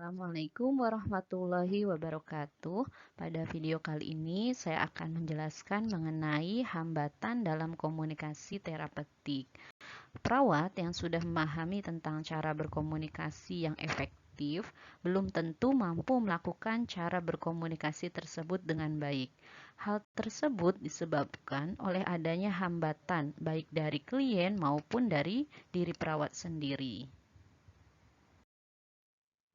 Assalamualaikum warahmatullahi wabarakatuh. Pada video kali ini saya akan menjelaskan mengenai hambatan dalam komunikasi terapeutik. Perawat yang sudah memahami tentang cara berkomunikasi yang efektif belum tentu mampu melakukan cara berkomunikasi tersebut dengan baik. Hal tersebut disebabkan oleh adanya hambatan baik dari klien maupun dari diri perawat sendiri.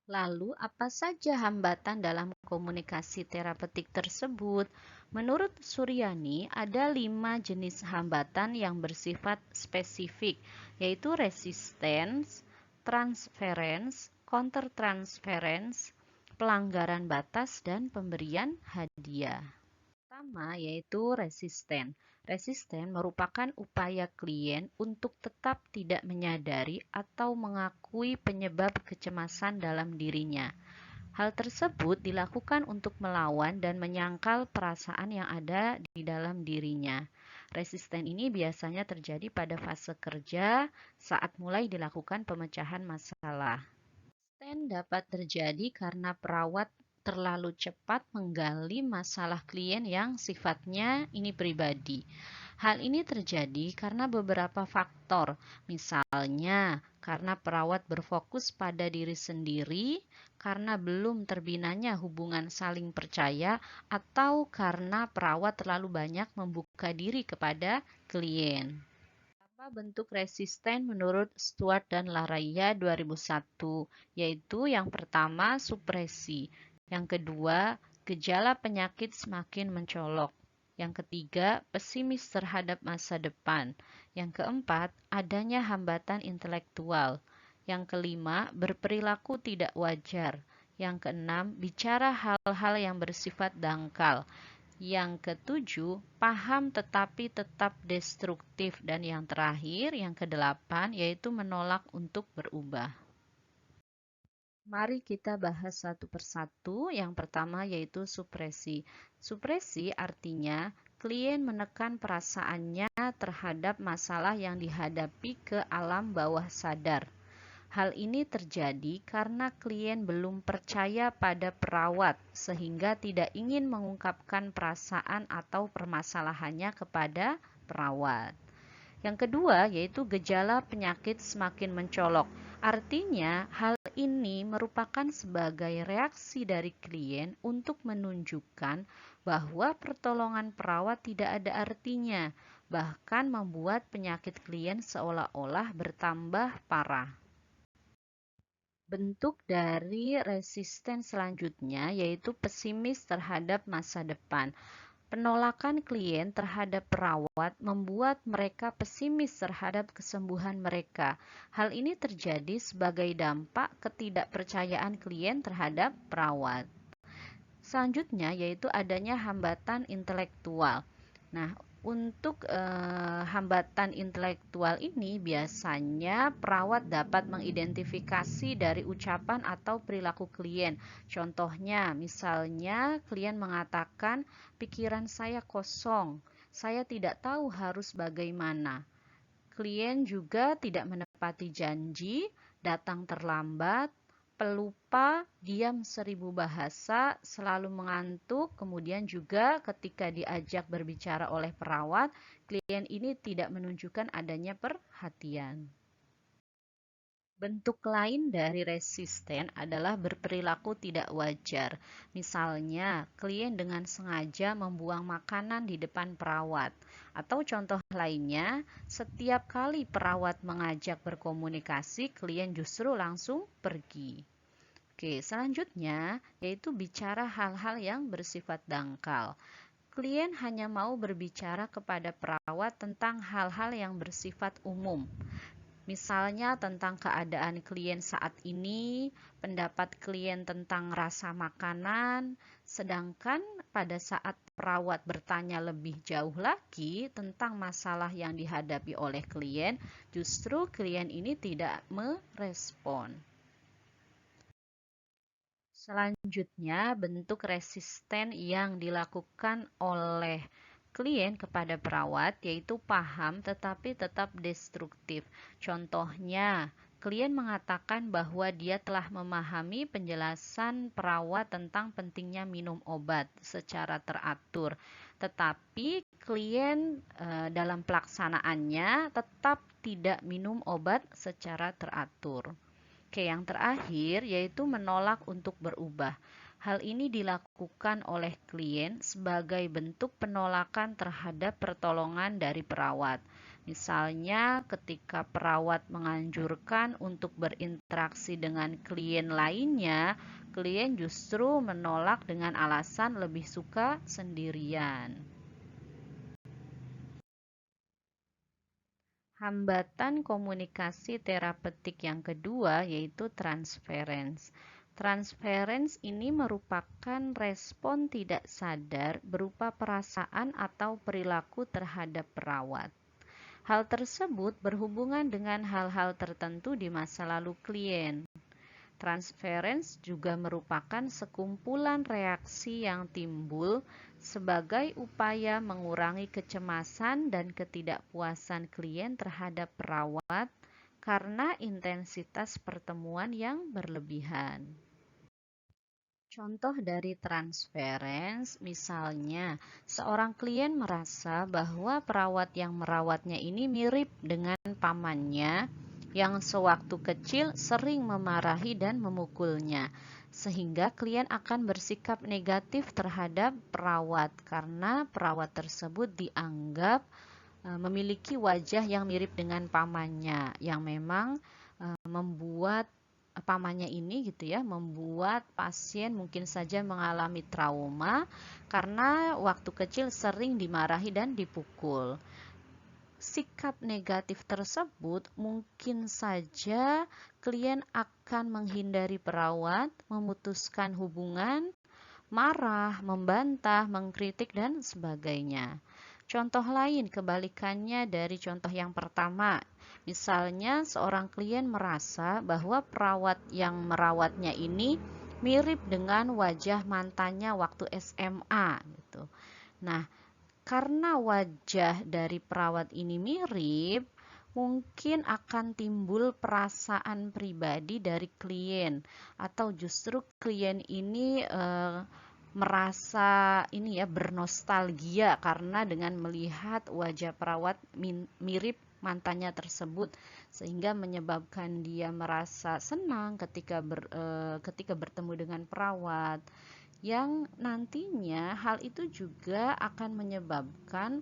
Lalu, apa saja hambatan dalam komunikasi terapeutik tersebut? Menurut Suryani, ada 5 jenis hambatan yang bersifat spesifik, yaitu resistance, transference, countertransference, pelanggaran batas, dan pemberian hadiah. Pertama, yaitu resisten. Resisten merupakan upaya klien untuk tetap tidak menyadari atau mengakui penyebab kecemasan dalam dirinya. Hal tersebut dilakukan untuk melawan dan menyangkal perasaan yang ada di dalam dirinya. Resisten ini biasanya terjadi pada fase kerja saat mulai dilakukan pemecahan masalah. Resisten dapat terjadi karena perawat terlalu cepat menggali masalah klien yang sifatnya ini pribadi. Hal ini terjadi karena beberapa faktor, misalnya karena perawat berfokus pada diri sendiri, karena belum terbinanya hubungan saling percaya, atau karena perawat terlalu banyak membuka diri kepada klien. Apa bentuk resisten menurut Stuart dan Laraya 2001? Yaitu yang pertama supresi, yang kedua gejala penyakit semakin mencolok, yang ketiga pesimis terhadap masa depan, yang keempat adanya hambatan intelektual, yang kelima berperilaku tidak wajar, yang keenam bicara hal-hal yang bersifat dangkal, yang ketujuh, paham tetapi tetap destruktif. Dan yang terakhir, yang kedelapan, yaitu menolak untuk berubah. Mari kita bahas satu persatu. Yang pertama yaitu supresi. Supresi artinya klien menekan perasaannya terhadap masalah yang dihadapi ke alam bawah sadar. Hal ini terjadi karena klien belum percaya pada perawat, sehingga tidak ingin mengungkapkan perasaan atau permasalahannya kepada perawat. Yang kedua, yaitu gejala penyakit semakin mencolok. Artinya, hal ini merupakan sebagai reaksi dari klien untuk menunjukkan bahwa pertolongan perawat tidak ada artinya, bahkan membuat penyakit klien seolah-olah bertambah parah. Bentuk dari resisten selanjutnya yaitu pesimis terhadap masa depan. Penolakan klien terhadap perawat membuat mereka pesimis terhadap kesembuhan mereka. Hal ini terjadi sebagai dampak ketidakpercayaan klien terhadap perawat. Selanjutnya yaitu adanya hambatan intelektual. Nah, untuk hambatan intelektual ini biasanya perawat dapat mengidentifikasi dari ucapan atau perilaku klien. Contohnya, misalnya klien mengatakan, "Pikiran saya kosong, saya tidak tahu harus bagaimana." Klien juga tidak menepati janji, datang terlambat, pelupa, diam 1000 bahasa, selalu mengantuk, kemudian juga ketika diajak berbicara oleh perawat, klien ini tidak menunjukkan adanya perhatian. Bentuk lain dari resisten adalah berperilaku tidak wajar. Misalnya, klien dengan sengaja membuang makanan di depan perawat. Atau contoh lainnya, setiap kali perawat mengajak berkomunikasi, klien justru langsung pergi. Oke, selanjutnya yaitu bicara hal-hal yang bersifat dangkal. Klien hanya mau berbicara kepada perawat tentang hal-hal yang bersifat umum. Misalnya tentang keadaan klien saat ini, pendapat klien tentang rasa makanan, sedangkan pada saat perawat bertanya lebih jauh lagi tentang masalah yang dihadapi oleh klien, justru klien ini tidak merespon. Selanjutnya, bentuk resisten yang dilakukan oleh klien kepada perawat yaitu paham tetapi tetap destruktif. Contohnya, klien mengatakan bahwa dia telah memahami penjelasan perawat tentang pentingnya minum obat secara teratur, tetapi klien dalam pelaksanaannya tetap tidak minum obat secara teratur. Oke, yang terakhir yaitu menolak untuk berubah. Hal ini dilakukan oleh klien sebagai bentuk penolakan terhadap pertolongan dari perawat. Misalnya, ketika perawat menganjurkan untuk berinteraksi dengan klien lainnya, klien justru menolak dengan alasan lebih suka sendirian. Hambatan komunikasi terapeutik yang kedua yaitu transference. Transference ini merupakan respon tidak sadar berupa perasaan atau perilaku terhadap perawat. Hal tersebut berhubungan dengan hal-hal tertentu di masa lalu klien. Transference juga merupakan sekumpulan reaksi yang timbul sebagai upaya mengurangi kecemasan dan ketidakpuasan klien terhadap perawat karena intensitas pertemuan yang berlebihan. Contoh dari transference, misalnya seorang klien merasa bahwa perawat yang merawatnya ini mirip dengan pamannya yang sewaktu kecil sering memarahi dan memukulnya, sehingga klien akan bersikap negatif terhadap perawat karena perawat tersebut dianggap memiliki wajah yang mirip dengan pamannya, yang memang membuat pamannya ini gitu ya, membuat pasien mungkin saja mengalami trauma karena waktu kecil sering dimarahi dan dipukul. Sikap negatif tersebut mungkin saja klien akan menghindari perawat, memutuskan hubungan, marah, membantah, mengkritik, dan sebagainya. Contoh lain kebalikannya dari contoh yang pertama. Misalnya seorang klien merasa bahwa perawat yang merawatnya ini mirip dengan wajah mantannya waktu SMA gitu. Nah, karena wajah dari perawat ini mirip, mungkin akan timbul perasaan pribadi dari klien, atau justru klien ini merasa ini ya bernostalgia karena dengan melihat wajah perawat mirip mantannya tersebut, sehingga menyebabkan dia merasa senang ketika bertemu dengan perawat, yang nantinya hal itu juga akan menyebabkan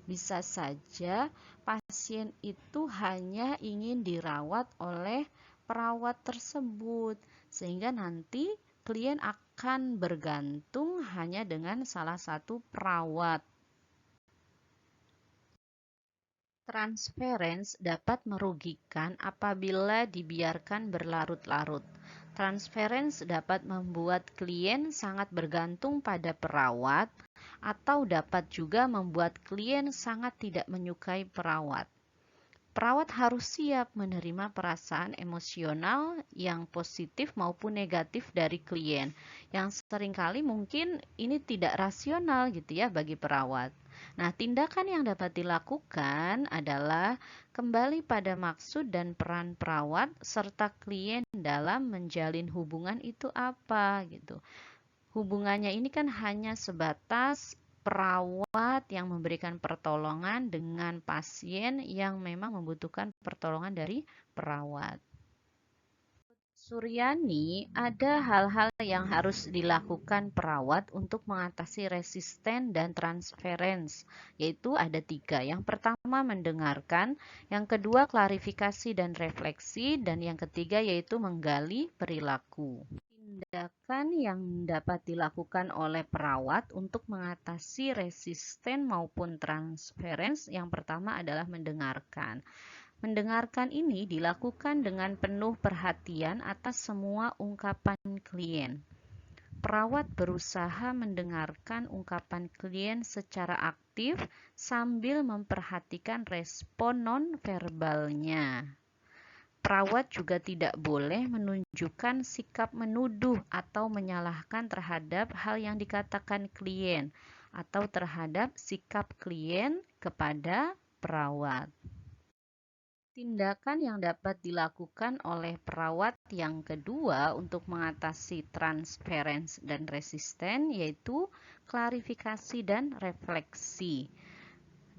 bisa saja pasien itu hanya ingin dirawat oleh perawat tersebut, sehingga nanti klien akan bergantung hanya dengan salah satu perawat. Transference dapat merugikan apabila dibiarkan berlarut-larut. Transference dapat membuat klien sangat bergantung pada perawat, atau dapat juga membuat klien sangat tidak menyukai perawat. Perawat harus siap menerima perasaan emosional yang positif maupun negatif dari klien, yang seringkali mungkin ini tidak rasional gitu ya bagi perawat. Nah, tindakan yang dapat dilakukan adalah kembali pada maksud dan peran perawat serta klien dalam menjalin hubungan itu apa gitu. Hubungannya ini kan hanya sebatas perawat yang memberikan pertolongan dengan pasien yang memang membutuhkan pertolongan dari perawat. Suryani, ada hal-hal yang harus dilakukan perawat untuk mengatasi resisten dan transference, yaitu ada 3. Yang pertama mendengarkan, yang kedua klarifikasi dan refleksi, dan yang ketiga yaitu menggali perilaku. Tindakan yang dapat dilakukan oleh perawat untuk mengatasi resisten maupun transference, yang pertama adalah mendengarkan. Mendengarkan ini dilakukan dengan penuh perhatian atas semua ungkapan klien. Perawat berusaha mendengarkan ungkapan klien secara aktif sambil memperhatikan respon non-verbalnya. Perawat juga tidak boleh menunjukkan sikap menuduh atau menyalahkan terhadap hal yang dikatakan klien atau terhadap sikap klien kepada perawat. Tindakan yang dapat dilakukan oleh perawat yang kedua untuk mengatasi transference dan resisten yaitu klarifikasi dan refleksi.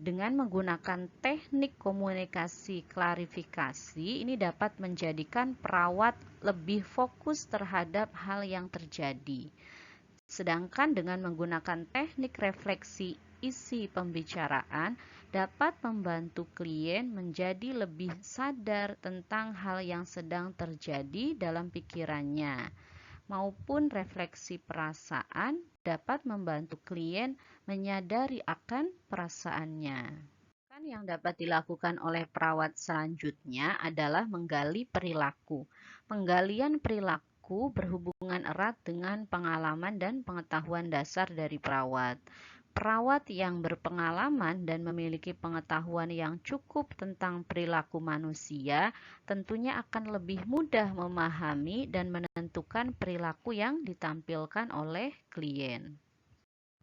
Dengan menggunakan teknik komunikasi klarifikasi, ini dapat menjadikan perawat lebih fokus terhadap hal yang terjadi. Sedangkan dengan menggunakan teknik refleksi isi pembicaraan dapat membantu klien menjadi lebih sadar tentang hal yang sedang terjadi dalam pikirannya, maupun refleksi perasaan dapat membantu klien menyadari akan perasaannya. Yang dapat dilakukan oleh perawat selanjutnya adalah menggali perilaku. Penggalian perilaku berhubungan erat dengan pengalaman dan pengetahuan dasar dari perawat. Perawat yang berpengalaman dan memiliki pengetahuan yang cukup tentang perilaku manusia tentunya akan lebih mudah memahami dan menentukan perilaku yang ditampilkan oleh klien.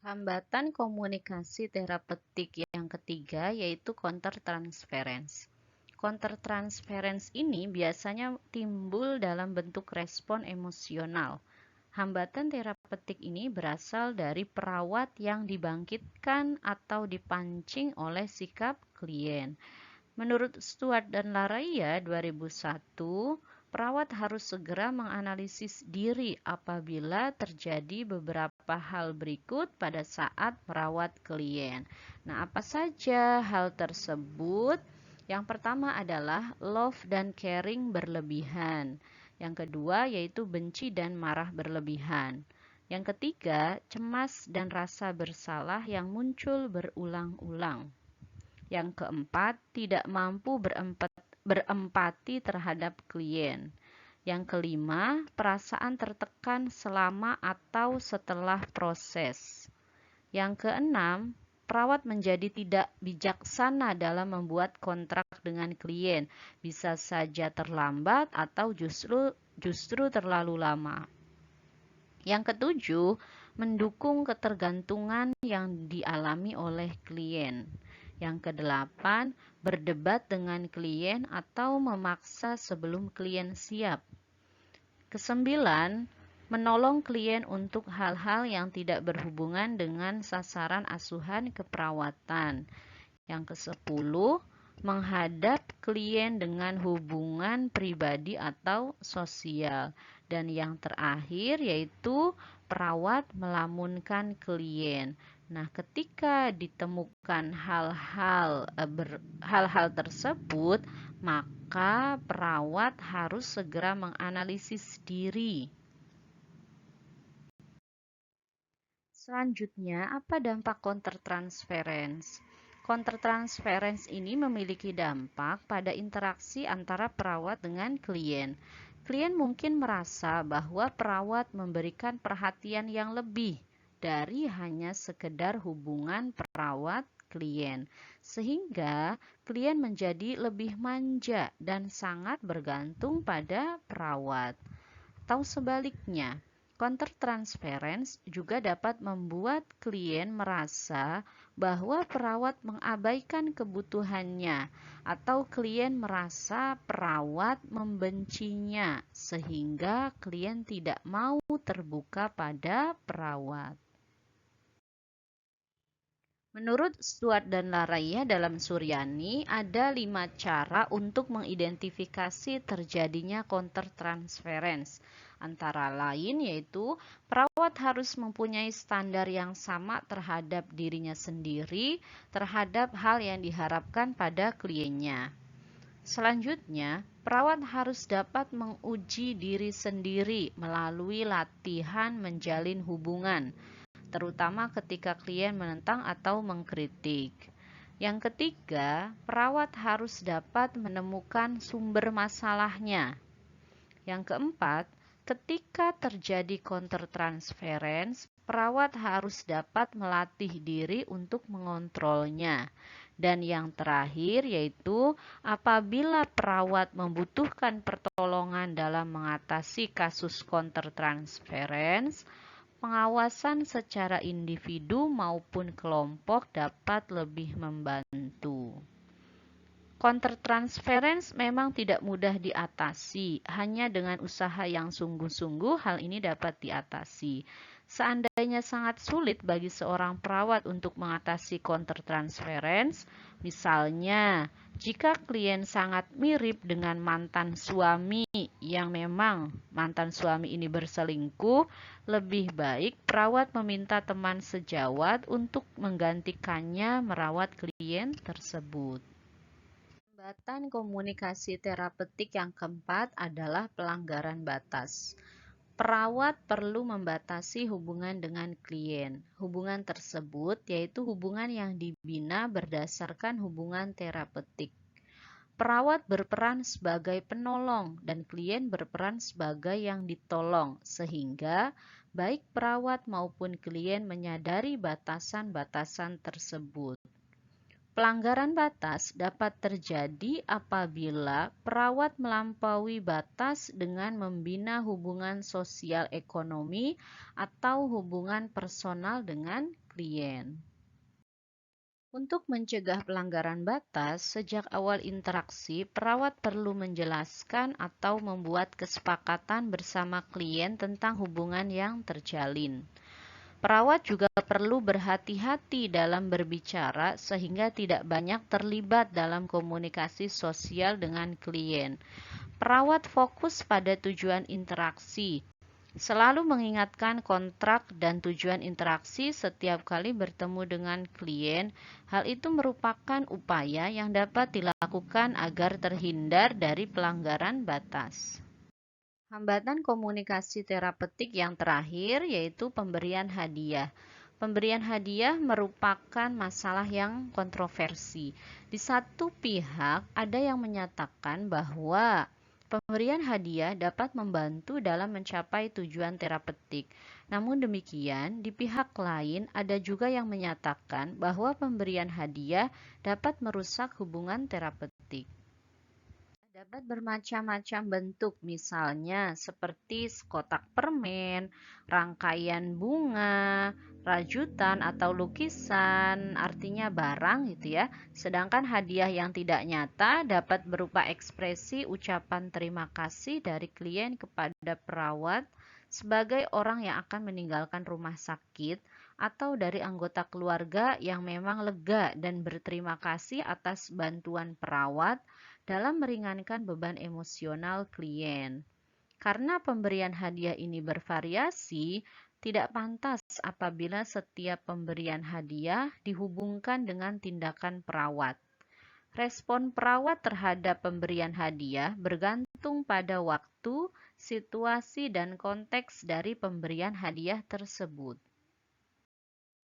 Hambatan komunikasi terapeutik yang ketiga yaitu countertransference. Countertransference ini biasanya timbul dalam bentuk respon emosional. Hambatan terapeutik ini berasal dari perawat yang dibangkitkan atau dipancing oleh sikap klien. Menurut Stuart dan Laraia 2001, perawat harus segera menganalisis diri apabila terjadi beberapa hal berikut pada saat merawat klien. Nah, apa saja hal tersebut? Yang pertama adalah love dan caring berlebihan. Yang kedua yaitu benci dan marah berlebihan. Yang ketiga, cemas dan rasa bersalah yang muncul berulang-ulang. Yang keempat, tidak mampu berempati terhadap klien. Yang kelima, perasaan tertekan selama atau setelah proses. Yang keenam, perawat menjadi tidak bijaksana dalam membuat kontrak dengan klien, bisa saja terlambat atau justru terlalu lama. Yang ketujuh, mendukung ketergantungan yang dialami oleh klien. Yang kedelapan, berdebat dengan klien atau memaksa sebelum klien siap. Kesembilan, menolong klien untuk hal-hal yang tidak berhubungan dengan sasaran asuhan keperawatan. Yang kesepuluh, menghadap klien dengan hubungan pribadi atau sosial. Dan yang terakhir yaitu perawat melamunkan klien. Nah, ketika ditemukan hal-hal tersebut, maka perawat harus segera menganalisis diri. Selanjutnya, apa dampak countertransference? Countertransference ini memiliki dampak pada interaksi antara perawat dengan klien. Klien mungkin merasa bahwa perawat memberikan perhatian yang lebih dari hanya sekedar hubungan perawat-klien, sehingga klien menjadi lebih manja dan sangat bergantung pada perawat. Atau sebaliknya, countertransference juga dapat membuat klien merasa bahwa perawat mengabaikan kebutuhannya atau klien merasa perawat membencinya sehingga klien tidak mau terbuka pada perawat. Menurut Stuart dan Laraia dalam Suryani, ada 5 cara untuk mengidentifikasi terjadinya countertransference. Antara lain yaitu perawat harus mempunyai standar yang sama terhadap dirinya sendiri, terhadap hal yang diharapkan pada kliennya. Selanjutnya, perawat harus dapat menguji diri sendiri melalui latihan menjalin hubungan, terutama ketika klien menentang atau mengkritik. Yang ketiga, perawat harus dapat menemukan sumber masalahnya. Yang keempat, ketika terjadi countertransference, perawat harus dapat melatih diri untuk mengontrolnya. Dan yang terakhir yaitu apabila perawat membutuhkan pertolongan dalam mengatasi kasus countertransference, pengawasan secara individu maupun kelompok dapat lebih membantu. Countertransference memang tidak mudah diatasi, hanya dengan usaha yang sungguh-sungguh hal ini dapat diatasi. Seandainya sangat sulit bagi seorang perawat untuk mengatasi countertransference, misalnya jika klien sangat mirip dengan mantan suami yang memang mantan suami ini berselingkuh, lebih baik perawat meminta teman sejawat untuk menggantikannya merawat klien tersebut. Hambatan komunikasi terapeutik yang keempat adalah pelanggaran batas. Perawat perlu membatasi hubungan dengan klien. Hubungan tersebut yaitu hubungan yang dibina berdasarkan hubungan terapeutik. Perawat berperan sebagai penolong dan klien berperan sebagai yang ditolong, sehingga baik perawat maupun klien menyadari batasan-batasan tersebut. Pelanggaran batas dapat terjadi apabila perawat melampaui batas dengan membina hubungan sosial ekonomi atau hubungan personal dengan klien. Untuk mencegah pelanggaran batas, sejak awal interaksi, perawat perlu menjelaskan atau membuat kesepakatan bersama klien tentang hubungan yang terjalin. Perawat juga perlu berhati-hati dalam berbicara sehingga tidak banyak terlibat dalam komunikasi sosial dengan klien. Perawat fokus pada tujuan interaksi, selalu mengingatkan kontrak dan tujuan interaksi setiap kali bertemu dengan klien. Hal itu merupakan upaya yang dapat dilakukan agar terhindar dari pelanggaran batas. Hambatan komunikasi terapeutik yang terakhir yaitu pemberian hadiah. Pemberian hadiah merupakan masalah yang kontroversi. Di satu pihak, ada yang menyatakan bahwa pemberian hadiah dapat membantu dalam mencapai tujuan terapeutik. Namun demikian, di pihak lain ada juga yang menyatakan bahwa pemberian hadiah dapat merusak hubungan terapeutik. Dapat bermacam-macam bentuk, misalnya seperti kotak permen, rangkaian bunga, rajutan atau lukisan, artinya barang gitu ya. Sedangkan hadiah yang tidak nyata dapat berupa ekspresi ucapan terima kasih dari klien kepada perawat sebagai orang yang akan meninggalkan rumah sakit atau dari anggota keluarga yang memang lega dan berterima kasih atas bantuan perawat dalam meringankan beban emosional klien. Karena pemberian hadiah ini bervariasi, tidak pantas apabila setiap pemberian hadiah dihubungkan dengan tindakan perawat. Respon perawat terhadap pemberian hadiah bergantung pada waktu, situasi, dan konteks dari pemberian hadiah tersebut.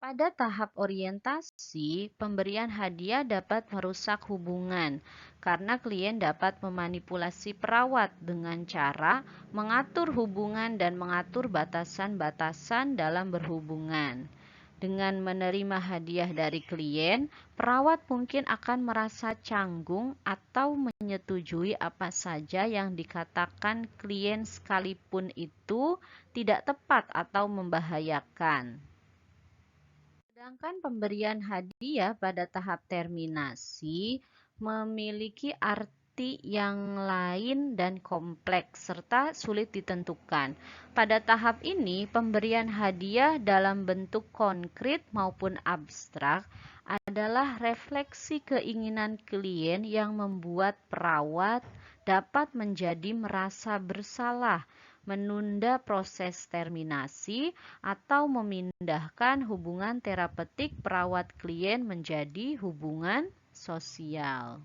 Pada tahap orientasi, pemberian hadiah dapat merusak hubungan karena klien dapat memanipulasi perawat dengan cara mengatur hubungan dan mengatur batasan-batasan dalam berhubungan. Dengan menerima hadiah dari klien, perawat mungkin akan merasa canggung atau menyetujui apa saja yang dikatakan klien sekalipun itu tidak tepat atau membahayakan. Sedangkan pemberian hadiah pada tahap terminasi memiliki arti yang lain dan kompleks serta sulit ditentukan. Pada tahap ini, pemberian hadiah dalam bentuk konkret maupun abstrak adalah refleksi keinginan klien yang membuat perawat dapat menjadi merasa bersalah, menunda proses terminasi, atau memindahkan hubungan terapeutik perawat klien menjadi hubungan sosial.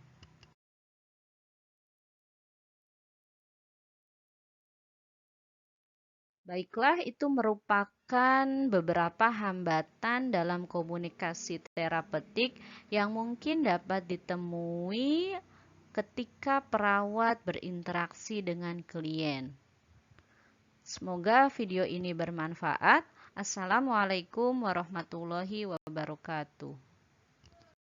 Baiklah, itu merupakan beberapa hambatan dalam komunikasi terapeutik yang mungkin dapat ditemui ketika perawat berinteraksi dengan klien. Semoga video ini bermanfaat. Assalamualaikum warahmatullahi wabarakatuh.